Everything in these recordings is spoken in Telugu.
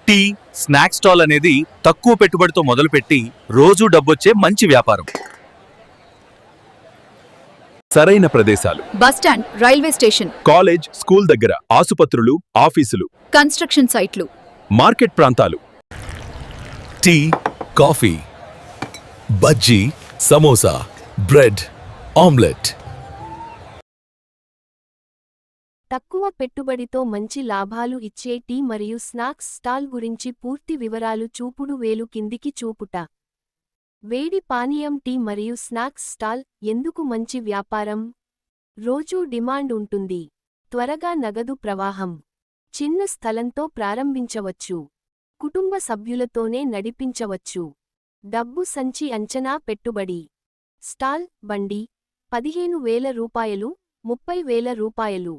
టీ, స్నాక్ స్టాల్ అనేది తక్కువ పెట్టుబడితో మొదలుపెట్టి రోజూ డబ్బొచ్చే మంచి వ్యాపారం. సరైన ప్రదేశాలు: bus stand, railway station, college, school దగ్గర, ఆసుపత్రులు, ఆఫీసులు, కన్స్ట్రక్షన్ సైట్లు, మార్కెట్ ప్రాంతాలు. Tea, coffee, bajji, samosa, bread, omelette. తక్కువ పెట్టుబడితో మంచి లాభాలు ఇచ్చే టీ మరియు స్నాక్స్ స్టాల్ గురించి పూర్తి వివరాలు చూపుడు వేలు కిందికి చూపుట. వేడి పానీయం టీ మరియు స్నాక్స్ స్టాల్ ఎందుకు మంచి వ్యాపారం? రోజూ డిమాండ్ ఉంటుంది. త్వరగా నగదు ప్రవాహం. చిన్న స్థలంతో ప్రారంభించవచ్చు. కుటుంబ సభ్యులతోనే నడిపించవచ్చు. డబ్బు సంచి అంచనా పెట్టుబడి. స్టాల్, బండి, 15,000 రూపాయలు, 30,000 రూపాయలు.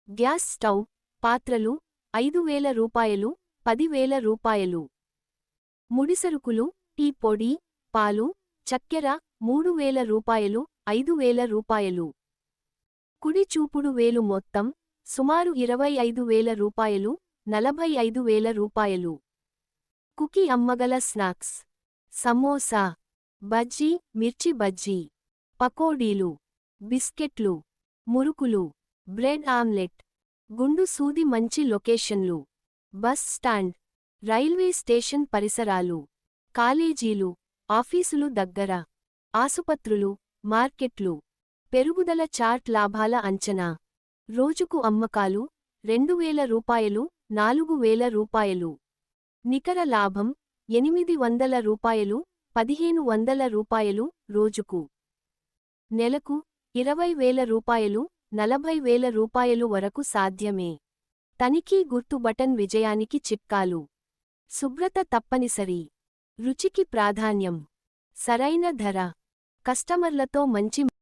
గ్యాస్ స్టవ్, పాత్రలు, 5,000 రూపాయలు, 10,000 రూపాయలు. ముడిసరుకులు, టీ పొడి, పాలు, చక్కెర, 3,000 రూపాయలు, 5,000 రూపాయలు. కుడి చూపుడు వేలు మొత్తం సుమారు 25,000 రూపాయలు, 45,000 రూపాయలు. కుకి అమ్మగల స్నాక్స్: సమోసా, బజ్జీ, మిర్చి బజ్జీ, పకోడీలు, బిస్కెట్లు, మురుకులు, బ్రెడ్ ఆమ్లెట్. గుండు సూది మంచి లొకేషన్లు: బస్ స్టాండ్, రైల్వే స్టేషన్ పరిసరాలు, కాలేజీలు, ఆఫీసులు దగ్గర, ఆసుపత్రులు, మార్కెట్లు. పెరుగుదల చార్ట్ లాభాల అంచనా: రోజుకు అమ్మకాలు 2,000 రూపాయలు, 4,000 రూపాయలు. నికర లాభం 800 రూపాయలు, 1,500 రూపాయలు రోజుకు. నెలకు 20,000 రూపాయలు, 40,000 రూపాయలు వరకు సాధ్యమే. తనిఖీ గుర్తు బటన్ విజయానికి చిట్కాలు: శుభ్రత తప్పనిసరి, రుచికి ప్రాధాన్యం, సరైన ధర, కస్టమర్లతో మంచి